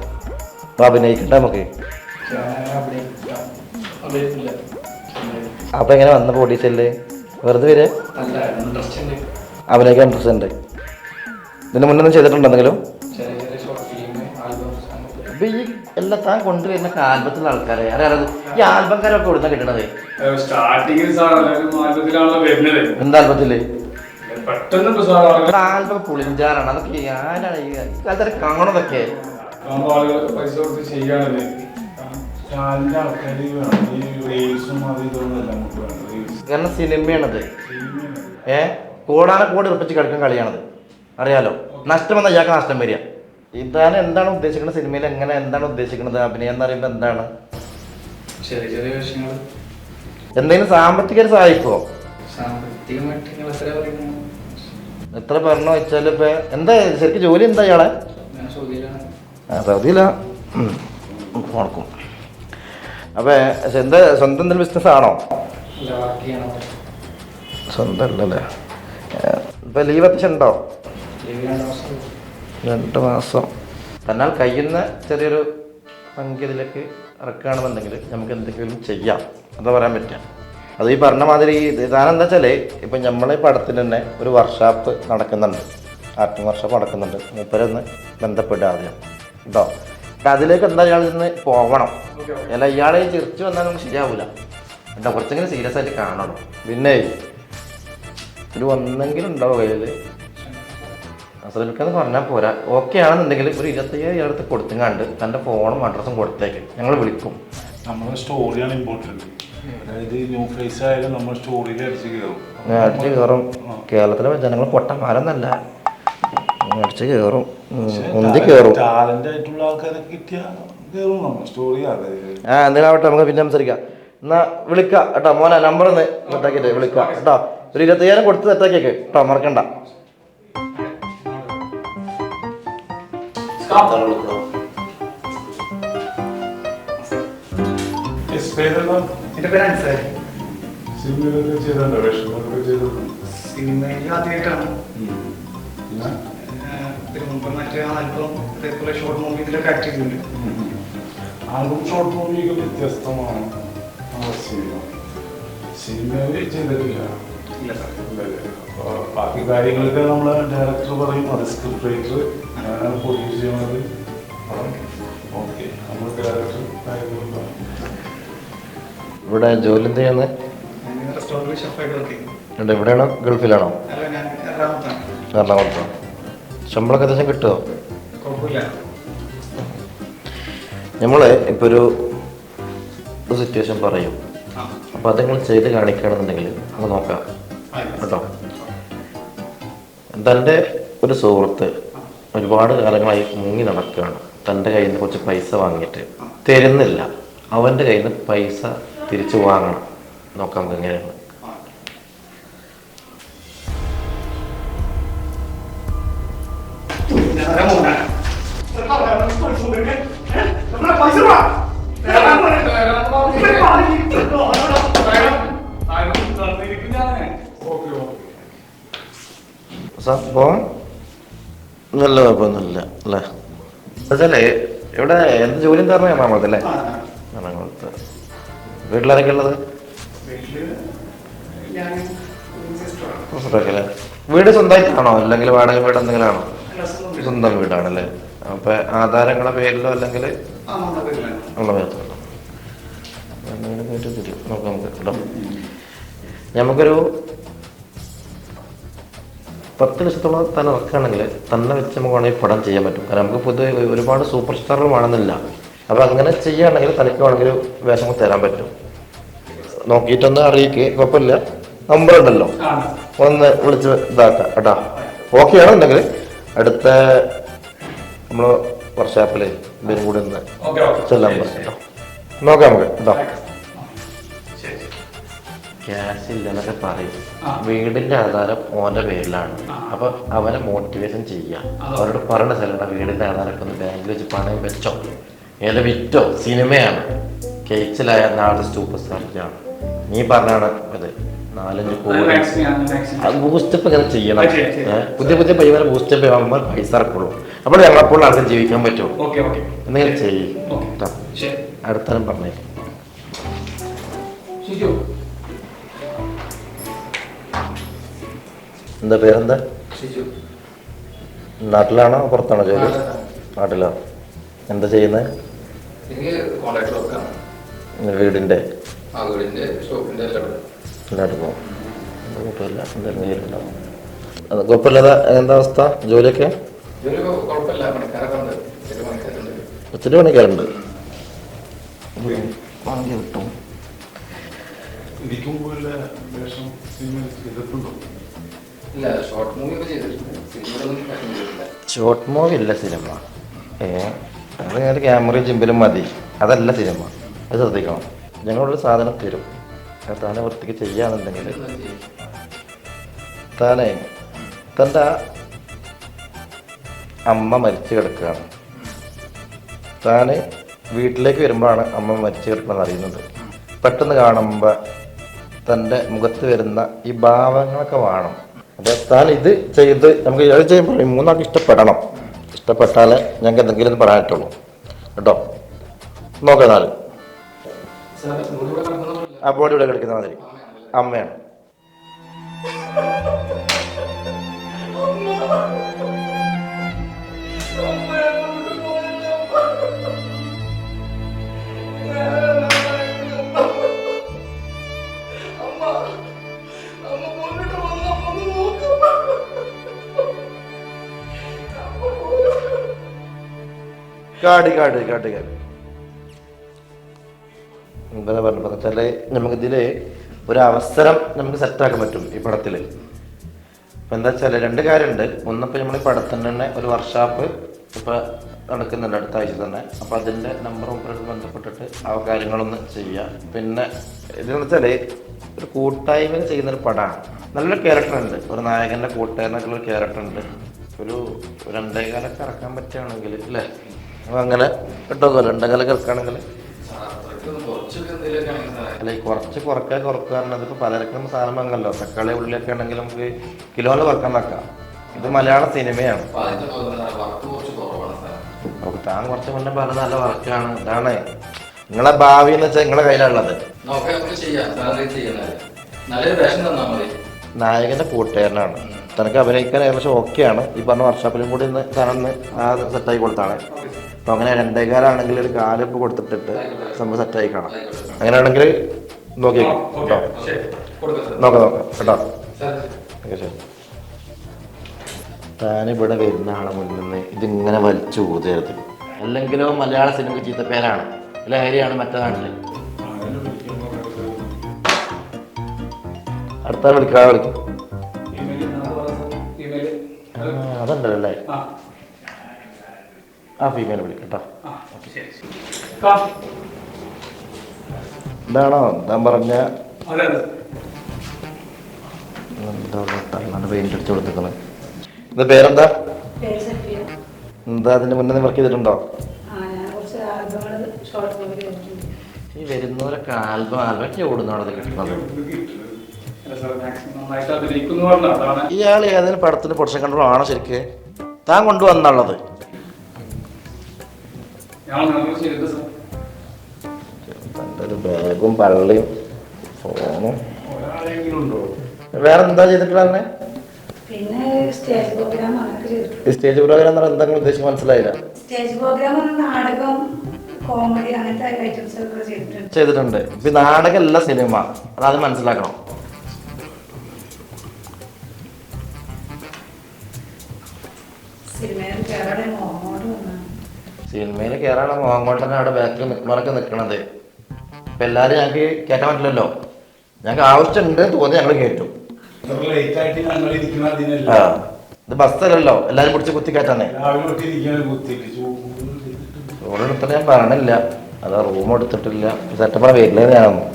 അപ്പോൾ അഭിനയിക്കണ്ട നമുക്ക്? അപ്പോൾ എങ്ങനെ വന്നപ്പോൾ ഓഡീഷനിൽ വെറുതെ വരെ അഭിനയിക്കാൻ ഇൻട്രസ്റ്റ് ഉണ്ട്? ഇതിന് മുന്നൊന്നും ചെയ്തിട്ടുണ്ടോ എന്തെങ്കിലും? അപ്പോൾ ഈ എല്ലാം താൻ കൊണ്ടുവരുന്ന ആൽബത്തിലുള്ള ആൾക്കാരെ അറിയാതെ ഈ ആൽബംകാരൊക്കെ എവിടുന്ന കിട്ടണത്? എന്താ ആൽബത്തില്? ആൽബം പുളിഞ്ചാറാണ്. അതൊക്കെ ആരാണ് ഈ കാലത്ത് കാണുന്നതൊക്കെ? കാരണം സിനിമയാണത്. കോടാനക്കോടി ഉറപ്പിച്ച് കളിക്കാൻ കളിയാണത്. അറിയാലോ. നഷ്ടം വന്നാൽ ഇയാൾക്ക് നഷ്ടം വരിക. ഇതാണ് എന്താണ് ഉദ്ദേശിക്കുന്നത് സിനിമയിൽ? എങ്ങനെ എന്താണ് ഉദ്ദേശിക്കുന്നത്? അഭിനയം എന്ന് പറയുമ്പോൾ എന്താണ്? എന്തെങ്കിലും സാമ്പത്തിക സഹായിക്കുമോ? എത്ര പറഞ്ഞോ വെച്ചാൽ ഇപ്പൊ എന്താ ശരിക്കും ജോലി എന്താ ഇയാളെ? സൗദിയിലാ നടക്കും. അപ്പൊ എന്താ സ്വന്തം എന്തെങ്കിലും ബിസിനസ് ആണോ? സ്വന്തം അല്ലല്ലേ. ഇപ്പൊ ലീവ് അത്യാവശ്യം ഉണ്ടോ? 2 മാസം. തന്നാൽ കഴിയുന്ന ചെറിയൊരു സംഖ്യ ഇതിലേക്ക് ഇറക്കുകയാണെന്നുണ്ടെങ്കിൽ നമുക്ക് എന്തെങ്കിലും ചെയ്യാം. എന്താ പറയാൻ പറ്റുക? അത് ഈ പറഞ്ഞ മാതിരി ഇതാണെന്താ വെച്ചാൽ ഇപ്പം നമ്മളെ പടത്തിന് തന്നെ ഒരു വർക്ക്ഷോപ്പ് നടക്കുന്നുണ്ട്. ആക്ടിങ് വർക്ക്ഷോപ്പ് നടക്കുന്നുണ്ട്. മൂപ്പരൊന്ന് ബന്ധപ്പെടുക ആദ്യം കേട്ടോ. അപ്പം അതിലേക്ക് എന്താ ഇയാൾ ഇന്ന് പോകണം. അല്ല ഇയാളെ ചിരിച്ചു വന്നാൽ നമുക്ക് ശരിയാവില്ല കേട്ടോ. കുറച്ചെങ്കിലും സീരിയസ് ആയിട്ട് കാണണം. പിന്നെ ഒരു ഒന്നെങ്കിലും ഉണ്ടാവും കയ്യിൽ. അസലിക്കാന്ന് പറഞ്ഞാൽ പോരാ. ഓക്കെ ആണെന്നുണ്ടെങ്കിൽ ഒരു 25,000 അടുത്ത് കൊടുത്തുങ്ങാണ്ട് തൻ്റെ ഫോണും അഡ്രസ്സും കൊടുത്തേക്ക് ഞങ്ങൾ വിളിക്കും. നമ്മുടെ സ്റ്റോറിയാണ് ഇമ്പോർട്ടൻറ്റ്. അതായത് ന്യൂ ഫേസ് ആയാലും നമ്മൾ സ്റ്റോറിയിൽ അടിച്ച് കയറും. കേരളത്തിലെ ജനങ്ങൾ പൊട്ടന്മാരൊന്നല്ല, അടിച്ച് കയറും, മുന്തി കയറും. ടാലന്റ് ആയിട്ടുള്ള ആൾക്കാരൊക്കെ കിട്ടിയാൽ കയറും നമ്മൾ സ്റ്റോറി. എന്തിനാവട്ടെ, നമുക്ക് പിന്നെ സംസാരിക്കാം. എന്നാ വിളിക്കാം കേട്ടോ മോനെ. നമ്പർ ഒന്ന് സെറ്റാക്കിയിട്ട് വിളിക്കാം കേട്ടോ. ഒരു 25,000 കൊടുത്ത് സെറ്റാക്കിയേക്ക് കേട്ടോ, മറക്കണ്ട. എൻ്റെ പേര് അൻസാരി. സിനിമയിലൊക്കെ ചെയ്തിട്ടുണ്ടോ? വേഷങ്ങളൊക്കെ ചെയ്തിട്ടുണ്ടോ? സിനിമയിൽ ആദ്യമായിട്ടാണ്. പിന്നെ ഇതിന് മുമ്പ് മറ്റേ ആൽബം ഇതേപോലെ ഷോർട്ട് മൂവിയിലൊക്കെ ആക്ട് ചെയ്തിട്ടുണ്ട്. ആൽബം ഷോർട്ട് മൂവിയൊക്കെ വ്യത്യസ്തമാണ്. സിനിമയിൽ ചെയ്തിട്ടില്ല. ഇല്ല സാർ. അപ്പോൾ ബാക്കി കാര്യങ്ങളൊക്കെ നമ്മൾ ഡയറക്ടർ പറയും, അത് സ്ക്രിപ്റ്റ് റൈറ്റർ ഞാനാണ് പ്രൊഡ്യൂസ് ചെയ്യുന്നത്. ഓക്കെ, നമ്മൾ ഡയറക്ടർ കാര്യങ്ങളും പറയും. ഇവിടെ ജോലി എന്ത് ചെയ്യുന്നത്? ഞാൻ റെസ്റ്റോറൻറ്റിൽ ഷെഫായിട്ട് വർക്ക് ചെയ്യുന്നു. എവിടെയാണോ? ഗൾഫിലാണോ? അല്ല, ഞാൻ എറണാകുളത്താണ്. എറണാകുളത്തോ? ശമ്പളമൊക്കെ ഏകദേശം കിട്ടുമോ? കുഴപ്പമില്ല. നമ്മൾ ഇപ്പോൾ ഒരു സിറ്റുവേഷൻ പറയും, അപ്പോൾ അത് നിങ്ങൾ ചെയ്ത് കാണിക്കുകയാണെന്നുണ്ടെങ്കിൽ നമുക്ക് നോക്കാം കേട്ടോ. തൻ്റെ ഒരു സുഹൃത്ത് ഒരുപാട് കാലങ്ങളായി മുങ്ങി നടക്കുകയാണ്. തൻ്റെ കയ്യിൽ നിന്ന് കുറച്ച് പൈസ വാങ്ങിയിട്ട് തരുന്നില്ല. അവൻ്റെ കയ്യിൽ നിന്ന് പൈസ തിരിച്ചു വാങ്ങണം. നോക്കാം നമുക്ക് എങ്ങനെയാണ്. സംഭവം നല്ല കുഴപ്പമൊന്നുമില്ല അല്ലേ? എന്നുവെച്ചാലേ ഇവിടെ എന്ത് ജോലിയും തരണേ എറണാകുളത്തല്ലേ? എറണാകുളത്ത്. വീട്ടിലാരൊക്കെ ഉള്ളത്? അല്ലേ? വീട് സ്വന്തമായിട്ടാണോ അല്ലെങ്കിൽ വാടക വീട് എന്തെങ്കിലും ആണോ? സ്വന്തം വീടാണല്ലേ? അപ്പൊ ആധാരങ്ങളുടെ പേരിലോ അല്ലെങ്കിൽ ഉള്ള പേരിലോ നോക്കാം നമുക്ക് കേട്ടോ. നമുക്കൊരു 10 ലക്ഷത്തോളം തന്നെ ഇറക്കുകയാണെങ്കിൽ തന്നെ വെച്ച് നമുക്ക് വേണമെങ്കിൽ പടം ചെയ്യാൻ പറ്റും. കാരണം നമുക്ക് പൊതുവെ ഒരുപാട് സൂപ്പർ സ്റ്റാറുകൾ വേണമെന്നില്ല. അപ്പം അങ്ങനെ ചെയ്യുകയാണെങ്കിൽ തനിക്ക് വേണമെങ്കിൽ വേഷങ്ങൾ തരാൻ പറ്റും. നോക്കിയിട്ടൊന്ന് അറിയിക്കുക, കുഴപ്പമില്ല. നമ്പർ ഉണ്ടല്ലോ, ഒന്ന് വിളിച്ച് ഇതാക്കാം കേട്ടോ. ഓക്കെ ആണെന്നുണ്ടെങ്കിൽ അടുത്ത നമ്മൾ വർക്ക്ഷോപ്പിൽ ഇവരും കൂടി ഒന്ന് ചെല്ലാൻ പറ്റും. നോക്കാം നമുക്ക് കേട്ടോ. ക്യാഷ് ഇല്ലെന്നൊക്കെ പറയും. വീടിന്റെ ആധാരം ഓന്റെ പേരിലാണ്. അപ്പൊ അവനെ മോട്ടിവേഷൻ ചെയ്യാം. അവരോട് പറയേണ്ട സ്ഥലം വീടിന്റെ ആധാരമൊക്കെ ഒന്ന് ബാങ്കിൽ വെച്ച് പണയം വെച്ചോ, ഏത് വിറ്റോ. സിനിമയാണ്, കേച്ചിലായ നാളെ സൂപ്പർ സ്റ്റാറിലാണ്. നീ പറഞ്ഞാണ് ഇത് 4-5 കോടി. അത് ബൂസ്റ്റപ്പ് ഇങ്ങനെ ചെയ്യണം. പുതിയ പുതിയ പയ്യന്മാരെ ബൂസ്റ്റപ്പ് ആകുമ്പോൾ പൈസ ഇറക്കുള്ളൂ. അപ്പോൾ ഞങ്ങളെപ്പോൾ ആൾക്കും ജീവിക്കാൻ പറ്റുള്ളൂ. എന്തെങ്കിലും ചെയ്യും. അടുത്താലും പറഞ്ഞേക്കും. എന്താ പേരെന്താ? നാട്ടിലാണോ പുറത്താണോ ജോലി? നാട്ടിലോ? എന്താ ചെയ്യുന്നത്? വീടിൻ്റെ എല്ലാവരും പോകും. കുഴപ്പമില്ല, എന്തായാലും കയ്യിലുണ്ടാവും. അത് കുഴപ്പമില്ലാതെ എന്താ അവസ്ഥ? ജോലിയൊക്കെ ഒത്തിരി പണിക്കാരുണ്ട്. കിട്ടും. ഷോർട്ട് മൂവി അല്ല സിനിമ. അത് ഞാൻ ക്യാമറയും ചിമ്പിലും മതി. അതല്ല സിനിമ. അത് ശ്രദ്ധിക്കണം. ഞങ്ങളൊരു സാധനം തരും. താനെ വൃത്തിക്ക് ചെയ്യുകയാണെന്നുണ്ടെങ്കിൽ താനെ തൻ്റെ അമ്മ മരിച്ചു കിടക്കുകയാണ്. താന് വീട്ടിലേക്ക് വരുമ്പോഴാണ് അമ്മ മരിച്ചു കിടക്കണമെന്ന് അറിയുന്നത്. പെട്ടെന്ന് കാണുമ്പോൾ തൻ്റെ മുഖത്ത് വരുന്ന ഈ ഭാവങ്ങളൊക്കെ വേണം. അപ്പോൾ താൻ ഇത് ചെയ്ത് നമുക്ക് അത് ചെയ്യുമ്പോൾ 3 ആൾക്ക് ഇഷ്ടപ്പെടണം. ഇഷ്ടപ്പെട്ടാലേ ഞങ്ങൾക്ക് എന്തെങ്കിലും പറയാനായിട്ടുള്ളൂ കേട്ടോ. നോക്കാം. 4 ആ ബോഡി ഇവിടെ കളിക്കുന്ന മാതിരി അമ്മയാണ്. കാടി എന്താ പറഞ്ഞാൽ നമുക്കിതിൽ ഒരു അവസരം നമുക്ക് സെറ്റാക്കാൻ പറ്റും ഈ പടത്തിൽ. ഇപ്പം എന്താ വെച്ചാൽ 2 കാര്യമുണ്ട്. ഒന്നിപ്പോൾ നമ്മൾ ഈ പടത്തിന് തന്നെ ഒരു വർക്ക്ഷോപ്പ് ഇപ്പോൾ നടക്കുന്നുണ്ട് അടുത്ത ആഴ്ച തന്നെ. അപ്പോൾ അതിൻ്റെ നമ്പറും ബന്ധപ്പെട്ടിട്ട് ആ കാര്യങ്ങളൊന്ന് ചെയ്യുക. പിന്നെ ഇതെന്ന് വെച്ചാൽ ഒരു കൂട്ടായ്മ ചെയ്യുന്നൊരു പടമാണ്. നല്ലൊരു ക്യാരക്ടറുണ്ട്. ഒരു നായകൻ്റെ കൂട്ടുകാരനൊക്കെയുള്ള ക്യാരക്ടറുണ്ട്. ഒരു 2.25 ഇറക്കാൻ പറ്റുകയാണെങ്കിൽ അല്ലേ, അപ്പോൾ അങ്ങനെ കിട്ടുമല്ലോ 2.25 ഇറക്കുകയാണെങ്കിൽ. അല്ല ഈ കുറച്ച് കുറക്കാറുണ്ട്. ഇപ്പോൾ പലർക്കും സാധനം വാങ്ങല്ലോ. തക്കാളി ഉള്ളിലൊക്കെ ആണെങ്കിൽ നമുക്ക് കിലോയിൽ വറക്കാൻ വെക്കാം. ഇത് മലയാള സിനിമയാണ്. അപ്പോൾ താൻ കുറച്ച് മുന്നേ പറഞ്ഞ നല്ല വർക്കാണ്. ഇതാണ് നിങ്ങളെ ഭാവി എന്ന് വെച്ചാൽ നിങ്ങളെ കയ്യിലുള്ളത്. നായകന്റെ കൂട്ടുകാരനാണ്. തനിക്ക് അഭിനയിക്കാൻ ഏകദേശം ഓക്കെയാണ്. ഈ പറഞ്ഞ വർക്ക്ഷോപ്പിലും കൂടി ഇന്ന് സാധനം സെറ്റായി കൊടുത്താണ്. അപ്പോൾ അങ്ങനെ 2.25 ആണെങ്കിൽ ഒരു കാലിപ്പ് കൊടുത്തിട്ടിട്ട് സംഭവം സെറ്റായി കാണാം. അങ്ങനെയാണെങ്കിൽ നോക്കിയേക്കാം കേട്ടോ. നോക്കാം കേട്ടോ. ഓക്കെ ശരി. താനിവിടെ വരുന്ന ആളെ മുന്നിൽ നിന്ന് ഇതിങ്ങനെ വലിച്ചു ഊതരുത്. അല്ലെങ്കിലോ മലയാള സിനിമ ചീത്തപ്പേരാണ്, ലഹരിയാണ് മറ്റേതാണല്ലേ. അടുത്ത വിളിക്കും അതുണ്ടല്ലോ അല്ലേ. ആ ഫീമെയിൽ വിളിക്കട്ടോ. ഇതാണോ ഞാൻ പറഞ്ഞ എന്താ പെയിന്റ് അടിച്ചു കൊടുത്തിരിക്കുന്നത്? ഇത് പേരെന്താ? പേര് സഫിയ. എന്താ അതിന്റെ മുന്നേ വർക്ക് ചെയ്തിട്ടുണ്ടോ? ഞാൻ കുറച്ച് ആൽബങ്ങൾ ഷോർട്ട് മൂവി ചെയ്തിട്ടുണ്ട്. ഈ വരുന്നവരൊക്കെ ആൽബം ഓടുന്നവിടെ കിട്ടുന്നത്. ഇയാൾ ഏതെങ്കിലും പടത്തിന് പ്രൊഡക്ഷൻ കൺട്രോൾ ആണോ ശരിക്ക് താൻ കൊണ്ടുവന്നുള്ളത്? ഒരു ബാഗും പള്ളിയും ഫോണും വേറെന്താ ചെയ്തിട്ടുള്ള? പിന്നെ സ്റ്റേജ് പ്രോഗ്രാം അങ്ങനെയൊക്കെ ചെയ്തിട്ടുണ്ട്. ഈ സ്റ്റേജ് പ്രോഗ്രാം എന്ന് പറഞ്ഞാൽ എന്താ ഉദ്ദേശിച്ച് മനസ്സിലായില്ല. സ്റ്റേജ് പ്രോഗ്രാം നാടകം, കോമഡി അങ്ങനത്തെ ഐറ്റംസ് ഒക്കെ ചെയ്തിട്ടുണ്ട്. ഇപ്പൊ നാടകമല്ല സിനിമ, അത് മനസ്സിലാക്കണം. സിനിമയിൽ കയറാണ് മോഹൻകോട്ടനെ അവിടെ ബാക്കിൽ നിൽക്കുന്നവരൊക്കെ നിൽക്കണത്. ഇപ്പൊ എല്ലാരും ഞങ്ങൾക്ക് കയറ്റാൻ പറ്റില്ലല്ലോ. ഞങ്ങൾക്ക് ആവശ്യമുണ്ട് തോന്നി ഞങ്ങൾ കയറ്റും. ഇത് ബസ്സല്ലല്ലോ എല്ലാരും പിടിച്ച് കുത്തി കയറ്റാനേ. റൂമെടുത്തിട്ട് ഞാൻ പറയണില്ല, അത് റൂം എടുത്തിട്ടില്ല. സെറ്റപ്പാണ് വരില്ലേ ഞാനൊന്നും.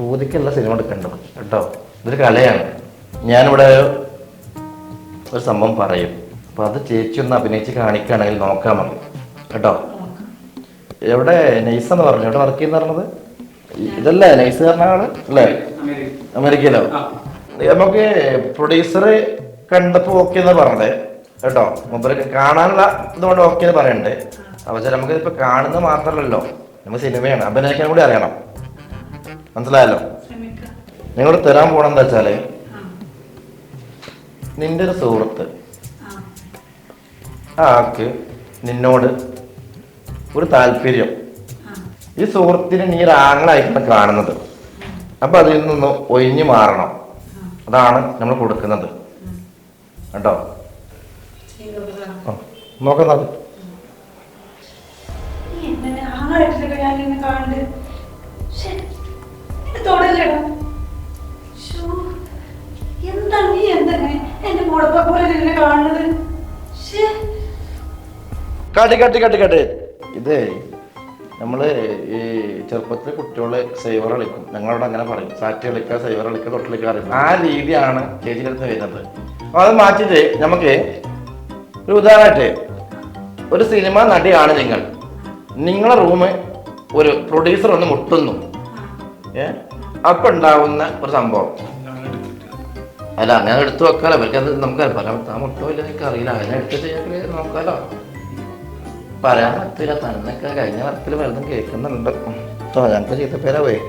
ഊതിക്കല്ല സിനിമ എടുക്കേണ്ടത് കേട്ടോ. ഇതൊരു കലയാണ്. ഞാനിവിടെ ഒരു സംഭവം പറയും, അപ്പൊ അത് ചേച്ചി ഒന്ന് അഭിനയിച്ച് കാണിക്കുകയാണെങ്കിൽ നോക്കാൻ മതി കേട്ടോ. എവിടെ നൈസ് എന്ന് പറഞ്ഞു, എവിടെ വർക്ക് ചെയ്യുന്ന പറഞ്ഞത്? ഇതല്ലേ നൈസ് പറഞ്ഞ ആള് അല്ലേ? അമേരിക്കയിലോ? നമുക്ക് പ്രൊഡ്യൂസർ കണ്ടപ്പോ ഓക്കെ എന്ന് പറഞ്ഞത് കേട്ടോ. മുമ്പ് കാണാനുള്ള ഇതുകൊണ്ട് ഓക്കെ എന്ന് പറയണ്ടേ. പക്ഷെ നമുക്ക് ഇപ്പൊ കാണുന്നത് മാത്രമല്ലല്ലോ, നമുക്ക് സിനിമയാണ്, അഭിനയിക്കാൻ കൂടി അറിയണം. മനസ്സിലായല്ലോ? നിങ്ങളോട് തരാൻ പോണെന്ന് എന്താ വെച്ചാല്, നിന്റെ ഒരു സുഹൃത്ത് ആൾക്ക് നിന്നോട് ഒരു താല്പര്യം, ഈ സുഹൃത്തിന് നീ ഒരു ആങ്ങളായിട്ടാണ് കാണുന്നത്. അപ്പൊ അതിൽ നിന്ന് ഒഴിഞ്ഞു മാറണം. അതാണ് നമ്മൾ കൊടുക്കുന്നത് കേട്ടോ. നോക്കുന്നത് എന്താണ് നീ എന്തെങ്ങനെ എന്റെ മോളപ്പ പോലെ നിന്നെ കാണുന്നത്? കട്ടി ഇതേ നമ്മള് ഈ ചെറുപ്പത്തിലെ കുട്ടികളെ സൈവർ കളിക്കും, ഞങ്ങളോട് അങ്ങനെ പറയും. സാറ്റ് കളിക്കുക, സൈവർ കളിക്കുക, തൊട്ട് കളിക്കുക അറിയും. ആ രീതിയാണ് ചേച്ചിയുടെ അടുത്ത് വരുന്നത്. അപ്പൊ അത് മാറ്റിട്ട് നമുക്ക് ഒരു ഉദാഹരണമായിട്ട്, ഒരു സിനിമ നടിയാണ് നിങ്ങൾ, നിങ്ങളെ റൂമ് ഒരു പ്രൊഡ്യൂസർ ഒന്ന് മുട്ടുന്നു, അപ്പൊ ഉണ്ടാവുന്ന ഒരു സംഭവം. അല്ല അങ്ങനെ എടുത്തു വെക്കാലോ, അവർക്ക് അത് നമുക്ക് പല മുട്ടോ ഇല്ല എനിക്ക് അറിയില്ല. അതിനെ എടുത്ത് ചെയ്യാൻ നോക്കാലോ. പറയാൻ പറ്റില്ല, തന്നൊക്കെ കഴിഞ്ഞ വർക്കിൽ വെറുതെ കേൾക്കുന്നുണ്ട്. ഞങ്ങൾക്ക് ചെയ്ത പേരാ പോയി.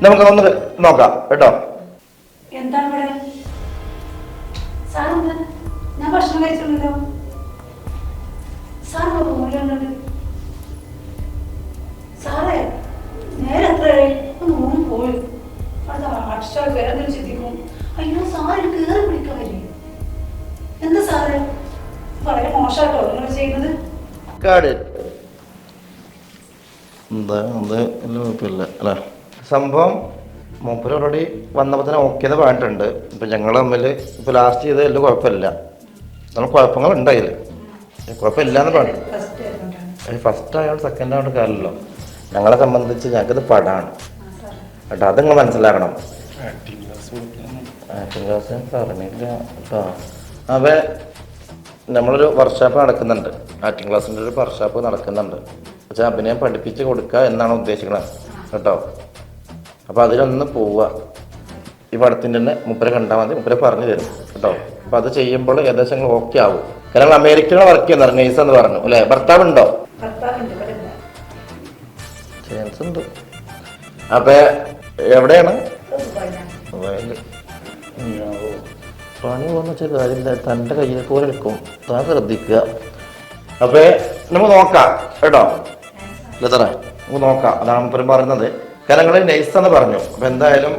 നമുക്ക് ഒന്ന് നോക്കാം കേട്ടോ. എന്താണ് ഇവിടെ? സാറെന്താ? ഞാൻ ഭക്ഷണം കഴിച്ചിട്ടുണ്ടല്ലോ. സാർ റൂമിലുള്ളത്. സാറേ നേരെ എത്രയായി? റൂമിൽ പോയി അത് അക്ഷര വേറെ ചിന്തിക്കും. അയ്യോ സാറ് കയറി പിടിക്കാൻ വരിക. എന്താ സാറേ വളരെ മോശമായിട്ടോ നിങ്ങൾ ചെയ്യുന്നത്? എന്താ അത് കുഴപ്പമില്ല അല്ലേ. സംഭവം മൂപ്പര് ഓൾറെഡി വന്നപ്പോൾ തന്നെ ഓക്കെ പറഞ്ഞിട്ടുണ്ട്. ഇപ്പം ഞങ്ങൾ തമ്മിൽ ഇപ്പം ലാസ്റ്റ് ചെയ്ത് എല്ലാം കുഴപ്പമില്ല. നമ്മൾ കുഴപ്പങ്ങളുണ്ടായി, കുഴപ്പമില്ല എന്ന് പറഞ്ഞു. ഫസ്റ്റ് ആയതുകൊണ്ട് സെക്കൻഡ് ആയതുകൊണ്ട് കാര്യമല്ലോ. ഞങ്ങളെ സംബന്ധിച്ച് ഞങ്ങൾക്കിത് പടാണ് കേട്ടോ. അത് നിങ്ങൾ മനസ്സിലാക്കണം. ആക്ടിങ് ക്ലാസ് പറഞ്ഞില്ല കേട്ടോ. അവ നമ്മളൊരു വർക്ക്ഷോപ്പ് നടക്കുന്നുണ്ട്, ആക്ടിങ് ക്ലാസ്സിൻ്റെ ഒരു വർക്ക്ഷോപ്പ് നടക്കുന്നുണ്ട്. പക്ഷേ അഭിനയം പഠിപ്പിച്ച് കൊടുക്കുക എന്നാണ് ഉദ്ദേശിക്കുന്നത് കേട്ടോ. അപ്പോൾ അതിലൊന്ന് പോവുക. ഈ പടത്തിൻ്റെ തന്നെ മുപ്പരെ കണ്ടാൽ മതി, മുപ്പരെ പറഞ്ഞു തരും കേട്ടോ. അപ്പോൾ അത് ചെയ്യുമ്പോൾ ഏകദേശം ഓക്കെ ആവും. കാരണം അമേരിക്കയിലാണ് വർക്ക് ചെയ്യുന്നത്, നേഴ്സ് എന്ന് പറഞ്ഞു അല്ലേ? ഭർത്താവുണ്ടോ? ചാൻസ് ഉണ്ട്. അപ്പോൾ എവിടെയാണ് പണി പോകുന്ന വെച്ചാൽ കാര്യമില്ല, തൻ്റെ കയ്യിൽ പോലെ എടുക്കും, താൻ ശ്രദ്ധിക്കുക. അപ്പോൾ നമുക്ക് നോക്കാം കേട്ടോ. ഇല്ല സാറേ, നമുക്ക് നോക്കാം. അതാണ് മുപ്പരും പറയുന്നത്. കാരണം നിങ്ങൾ നൈസെന്ന് പറഞ്ഞു. അപ്പോൾ എന്തായാലും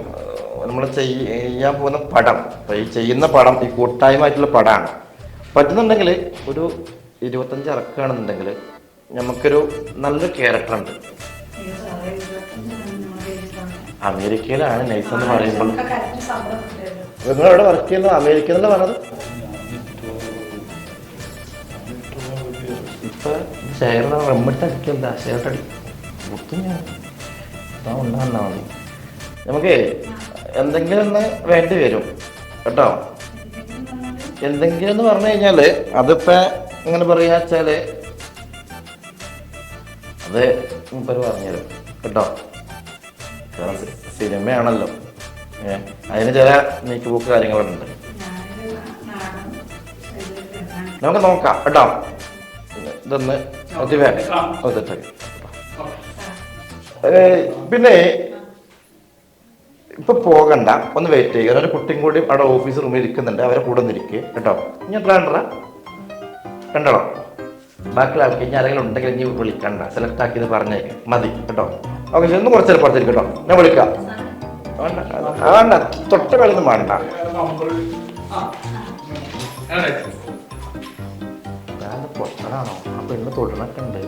നമ്മൾ ചെയ്യാൻ പോകുന്ന പടം, അപ്പോൾ ഈ ചെയ്യുന്ന പടം ഈ കൂട്ടായ്മയായിട്ടുള്ള പടമാണ്. പറ്റുന്നുണ്ടെങ്കിൽ ഒരു 25 ഇറക്കുകയാണെന്നുണ്ടെങ്കിൽ നമുക്കൊരു നല്ലൊരു ക്യാരക്ടറുണ്ട്. അമേരിക്കയിലാണ് നൈസെന്ന് പറയുമ്പോൾ നിങ്ങൾ എവിടെ വർക്ക് ചെയ്യുന്നത്? അമേരിക്ക എന്നല്ല പറഞ്ഞത്. ഇപ്പം ഷെയറിന് റമ്മിട്ട് അടിക്കല്ല, ഷെയർട്ടടി ഒത്തും ഞാൻ ഉണ്ടാകുന്നാ മതി. നമുക്ക് എന്തെങ്കിലും ഒന്ന് വേണ്ടി വരും കേട്ടോ. എന്തെങ്കിലും എന്ന് പറഞ്ഞു കഴിഞ്ഞാൽ അതിപ്പോൾ എങ്ങനെ പറയുക വെച്ചാൽ അത് മുമ്പ് പറഞ്ഞുതരും കേട്ടോ. സിനിമയാണല്ലോ, അതിന് ചില നീക്കുപോക്ക് കാര്യങ്ങളുണ്ട്. നമുക്ക് നോക്കാം കേട്ടോ. ഇതൊന്ന് പിന്നെ ഇപ്പൊ പോകണ്ട, ഒന്ന് വെയിറ്റ് ചെയ്യുക. ഒരു കുട്ടിയും കൂടി അവിടെ ഓഫീസ് റൂമിൽ ഇരിക്കുന്നുണ്ട്, അവരെ കൂടെ ഒന്നിരിക്കുക കേട്ടോ. ഞാൻ കണ്ടോ? ബാക്കിയുള്ള ആൾക്ക് ഇനി ആരെങ്കിലും ഉണ്ടെങ്കിൽ ഇനി വിളിക്കണ്ട, സെലക്ട് ആക്കിയത് പറഞ്ഞേക്ക് മതി കേട്ടോ. ഓക്കെ, ഒന്ന് കുറച്ച് നേരം പുറത്തിരിക്കും കേട്ടോ. ഞാൻ വിളിക്കാം. വേണ്ട തൊട്ട കളിയൊന്നും വേണ്ട. പൊട്ടനാണോ? ആ പെണ്ണ് തൊടണൊക്കെ ഉണ്ട്,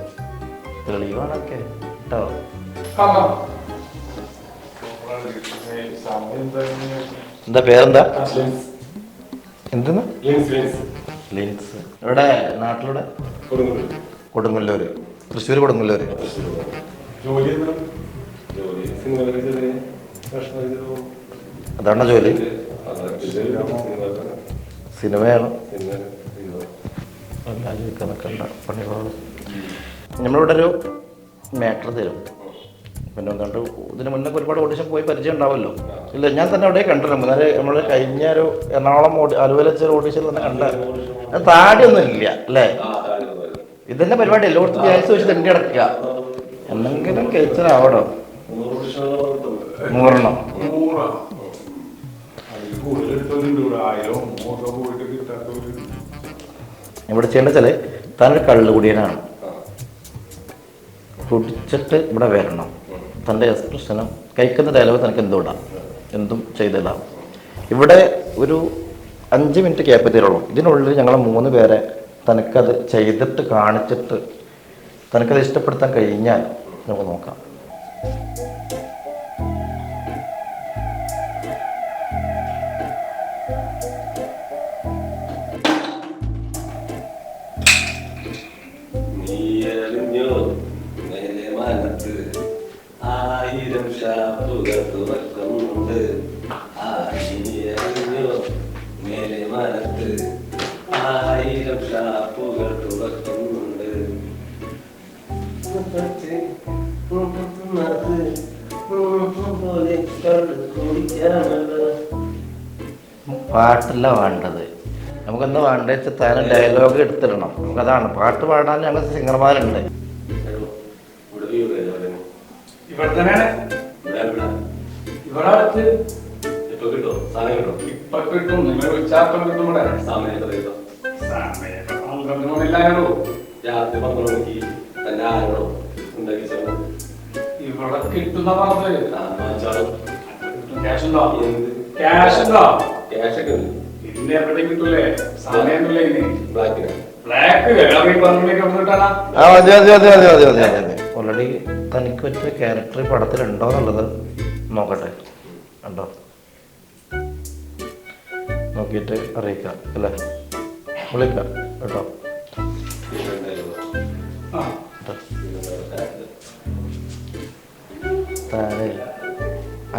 തെളിവാണൊക്കെ കേട്ടോ. എന്താ പേരെന്താ? എന്തെന്ന്? ലിൻസ്. ഇവിടെ നാട്ടിലൂടെ കൊടുങ്ങല്ലൂര്, തൃശ്ശൂർ കൊടുങ്ങല്ലൂര്. അതാണോ ജോലി? സിനിമയാണ്. പണികളോട് നമ്മളിവിടെ ഒരു മാറ്റർ തരും. പിന്നെ എന്തുകൊണ്ട് ഇതിന് മുന്നേ ഒരുപാട് ഓഡിഷൻ പോയി പരിചയം ഉണ്ടാവുമല്ലോ. ഇല്ല, ഞാൻ തന്നെ അവിടെ കണ്ടിട്ടുണ്ട്. നമ്മൾ കഴിഞ്ഞ ഒരു എറണാകുളം ആലുവയിൽ വെച്ച ഓഡിഷനിൽ തന്നെ കണ്ട. താടിയൊന്നും ഇല്ല അല്ലേ? ഇതന്നെ പരിപാടി എല്ലായിടത്തും ചാൻസ് വെച്ച് തന്നെ കിടക്കുക. എന്തെങ്കിലും കഴിച്ചാലാവടോ 100 ഇവിടെ ചെയ്യേണ്ട വെച്ചാൽ താനൊരു കള്ളുകുടിയനാണ്. കുടിച്ചിട്ട് ഇവിടെ വരണം. തൻ്റെ എക്സ്പ്രഷനും കഴിക്കുന്ന ഡയലോഗ് തനിക്ക് എന്തുകൊണ്ടാണ് എന്തും ചെയ്തിടാം. ഇവിടെ ഒരു 5 മിനിറ്റ് ക്യാപ്പ് തരുള്ളൂ. ഇതിനുള്ളിൽ ഞങ്ങൾ 3 പേരെ തനിക്കത് ചെയ്തിട്ട് കാണിച്ചിട്ട് തനിക്കത് ഇഷ്ടപ്പെടുത്താൻ കഴിഞ്ഞാൽ നമുക്ക് നോക്കാം. പാട്ടല്ല വേണ്ടത്, നമുക്കെന്താ വേണ്ടത് വെച്ചാൽ താനും ഡയലോഗ് എടുത്തിടണം. നമുക്കതാണ് പാട്ട് പാടാൻ ഞങ്ങൾ സിംഗർമാരുണ്ട്. ഇവിടെ കിട്ടുന്ന ക്യാഷ് ഉണ്ടോ? ഇതിന്റെ എവിടെ കിട്ടൂലേ? സമയം ഓൾറെഡി തനിക്ക് പറ്റിയ ക്യാരക്ടർ പടത്തിലുണ്ടോ എന്നുള്ളത് നോക്കട്ടെ. ഉണ്ടോ നോക്കിയിട്ട് അറിയിക്കാം അല്ലേ? വിളിക്കാം കേട്ടോ. താഴെ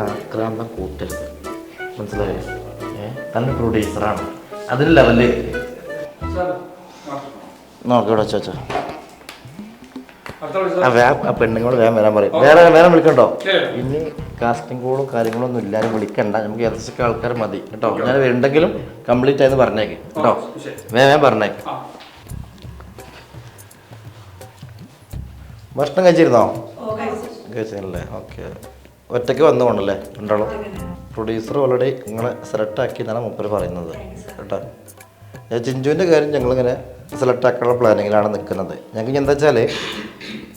ആക്രാന്തം കൂട്ടരുത്. മനസ്സിലായി? തന്നെ പ്രൊഡ്യൂസറാണ്, അതിന് ലെവല് നോക്കിവിടെ വെച്ചാ ആ പെണ്ണുങ്ങളോട് വേഗം വരാൻ പറയും. വേറെ വിളിക്കണ്ടോ? ഇനി കാസ്റ്റിംഗ് കോളും കാര്യങ്ങളൊന്നും ഇല്ലാതെ വിളിക്കണ്ട, നമുക്ക് ഏകദേശം ആൾക്കാർ മതി കേട്ടോ. ഞാൻ ഉണ്ടെങ്കിലും കംപ്ലീറ്റ് ആയെന്ന് പറഞ്ഞേക്ക് കേട്ടോ. വേഗം പറഞ്ഞേക്ക്. ഭക്ഷണം കഴിച്ചിരുന്നോ? കഴിച്ചില്ലേ? ഓക്കെ. ഒറ്റയ്ക്ക് വന്നുകൊണ്ടല്ലേ രണ്ടാളും? പ്രൊഡ്യൂസർ ഓൾറെഡി നിങ്ങളെ സെലക്ട് ആക്കി എന്നാണ് മൂപ്പര് പറയുന്നത് കേട്ടോ. ചിഞ്ചുവിൻ്റെ കാര്യം ഞങ്ങളിങ്ങനെ സെലക്ട് ആക്കാനുള്ള പ്ലാനിങ്ങിലാണ് നിൽക്കുന്നത്. ഞങ്ങൾക്ക് എന്താ വെച്ചാൽ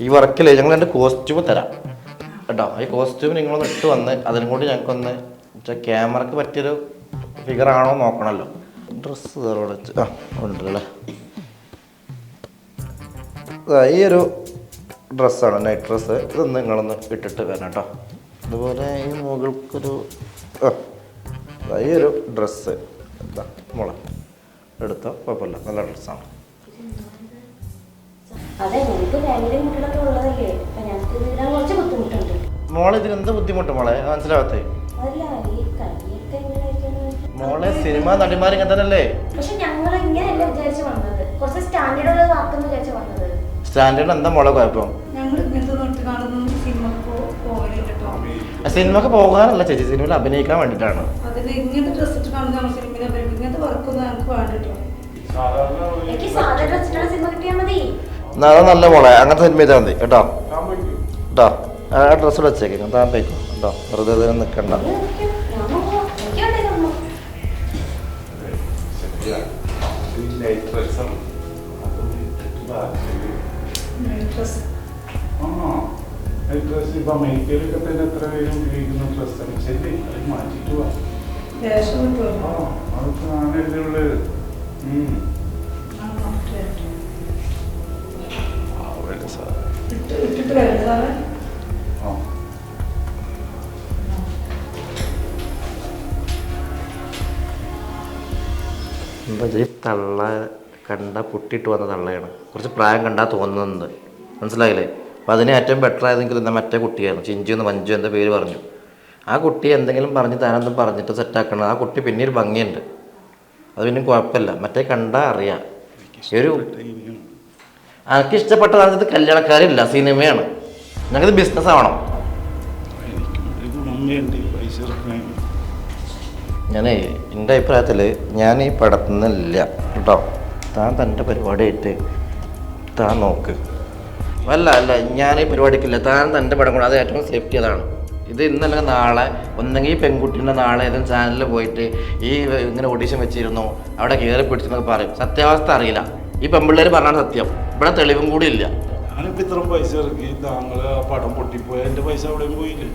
ഈ വർക്കിൽ ഞങ്ങൾ എൻ്റെ കോസ്റ്റ്യൂം തരാം കേട്ടോ. ഈ കോസ്റ്റ്യൂം നിങ്ങളൊന്ന് ഇട്ട് വന്ന് അതിനും കൂടി ഞങ്ങൾക്കൊന്ന് ക്യാമറക്ക് പറ്റിയൊരു ഫിഗർ ആണോ നോക്കണമല്ലോ. ഡ്രസ്സ് അവിടെ വെച്ച് ഉണ്ടല്ലേ. ഈ ഒരു ഡ്രസ്സാണ്, നൈറ്റ് ഡ്രസ്സ്. ഇതൊന്ന് നിങ്ങളൊന്ന് ഇട്ടിട്ട് വരണം കേട്ടോ. അതുപോലെ ഈ മുകൾക്കൊരു ഈ ഒരു ഡ്രസ്സ് എന്താ മോളെ എടുത്തോ, കുഴപ്പമില്ല, നല്ല ഡ്രസ്സാണ്. മോളെ ഇതിനെന്താ ബുദ്ധിമുട്ട് മോളെ? മനസ്സിലാവത്തേ? മോളെ സിനിമ നടിമാർ ഇങ്ങനെ തന്നെയല്ലേ? സ്റ്റാൻഡേർഡ് എന്താ മോളെ കുഴപ്പം? സിനിമക്ക് പോകാനല്ല ചേച്ചി, സിനിമയിൽ അഭിനയിക്കാൻ വേണ്ടിയിട്ടാണ്. അത് നല്ല മോളെ, അങ്ങനത്തെ സിനിമ ചെയ്താൽ മതി കേട്ടോ. കേട്ടോ ആ ഡ്രസ്സ് വെച്ചേക്ക്, ഞാൻ താൻ പോയിക്കോ കേട്ടോ. വെറുതെ നിൽക്കണ്ട. ഇപ്പൊ അമേരിക്കയിലൊക്കെ തന്നെ എത്ര പേരും ഉപയോഗിക്കുന്ന ഡ്രസ്സാണ്. ശരി, അത് മാറ്റിട്ട് പോവാ. അതൊക്കെ ആണല്ലേ ഉള്ളത്. എന്താ തള്ള കണ്ട പൊട്ടിയിട്ട് വന്ന തള്ളയാണ്. കുറച്ച് പ്രായം കണ്ടാൽ തോന്നുന്നുണ്ട്, മനസ്സിലായില്ലേ? അപ്പോൾ അതിന് ഏറ്റവും ബെറ്റർ ആയതെങ്കിൽ എന്താ മറ്റേ കുട്ടിയായിരുന്നു, ചിഞ്ചു എന്ന് മഞ്ജു എന്താ പേര് പറഞ്ഞു. ആ കുട്ടി എന്തെങ്കിലും പറഞ്ഞ് താനെന്തും പറഞ്ഞിട്ട് സെറ്റാക്കണം. ആ കുട്ടി പിന്നെ ഒരു ഭംഗിയുണ്ട്, അത് പിന്നെ കുഴപ്പമില്ല. മറ്റേ കണ്ടാൽ അറിയാം. ഒരു എനിക്ക് ഇഷ്ടപ്പെട്ടത് കല്യാണക്കാരില്ല, സിനിമയാണ്. ഞങ്ങൾക്ക് ബിസിനസ് ആവണം. ഞാനേ എൻ്റെ അഭിപ്രായത്തിൽ ഞാൻ ഈ പടത്തിൽ നിന്നില്ല കേട്ടോ. താൻ തൻ്റെ പരിപാടിയായിട്ട് താൻ നോക്ക്. അല്ല ഞാൻ ഈ പരിപാടിക്കില്ല, താൻ തൻ്റെ പടം കൊണ്ട് അത് ഏറ്റവും സേഫ്റ്റി അതാണ്. ഇത് ഇന്നല്ലെങ്കിൽ നാളെ ഒന്നെങ്കിൽ ഈ പെൺകുട്ടീൻ്റെ നാളെ ഏതെങ്കിലും ചാനലിൽ പോയിട്ട് ഈ ഇങ്ങനെ ഓഡീഷൻ വെച്ചിരുന്നു, അവിടെ കയറി പിടിച്ചെന്നൊക്കെ പറയും. സത്യാവസ്ഥ അറിയില്ല. ഈ പെൺപിള്ളേർ പറഞ്ഞാണ് സത്യം, ഇവിടെ തെളിവും കൂടി ഇല്ല. ഞാനിപ്പോൾ ഇത്രയും പൈസ ഇറക്കി, താങ്കൾ ആ പടം പൊട്ടിപ്പോയി, എൻ്റെ പൈസ അവിടെയും പോയില്ലേ?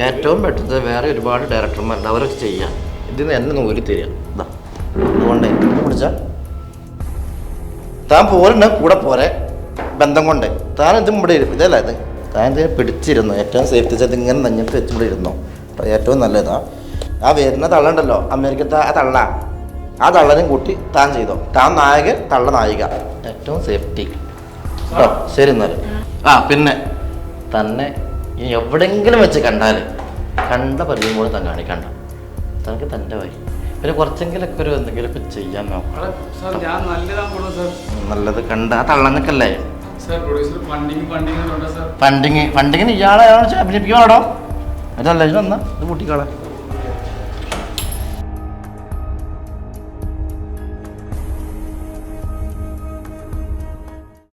ഏറ്റവും ബെറ്റർ വേറെ ഒരുപാട് ഡയറക്ടർമാരുണ്ട്, അവരെ വെച്ച് ചെയ്യാം. ഇതിന് എന്നെ നൂരി തരിക. ഇതാ അതുകൊണ്ടേ പിടിച്ചാൽ താൻ പോരുന്ന കൂടെ പോരെ ബന്ധം കൊണ്ട്. താൻ ഇതും ഇവിടെ ഇതല്ല, ഇത് താൻ ഇതിനെ പിടിച്ചിരുന്നു. ഏറ്റവും സേഫ്റ്റി വെച്ചാൽ ഇങ്ങനെ നഞ്ഞിട്ട് വെച്ച് ഇവിടെ ഇരുന്നു. ഏറ്റവും നല്ലതാ. ആ വരുന്ന തള്ളുണ്ടല്ലോ അമേരിക്കത്തെ ആ തള്ള, ആ തള്ളനും കൂട്ടി താൻ ചെയ്തോ. താൻ നായകൻ, തള്ള നായിക, ഏറ്റവും സേഫ്റ്റി കേട്ടോ. ശരി എന്നാൽ പിന്നെ തന്നെ ഇനി എവിടെയെങ്കിലും വെച്ച് കണ്ടാൽ കണ്ട പരിചയം കൂടെ താൻ കാണിക്കണ്ട. തനിക്ക് തൻ്റെ വഴി. പിന്നെ കുറച്ചെങ്കിലൊക്കെ ഒരു എന്തെങ്കിലുമൊക്കെ ചെയ്യാൻ നോക്കണം. നല്ലത് കണ്ട ആ തള്ളനൊക്കെയല്ലേ ഫണ്ടിങ് ഇയാളെ അഭിനയിപ്പിക്കണോ? അതല്ല ഇത് വന്നാ ഇത് കൂട്ടിക്കാളെ.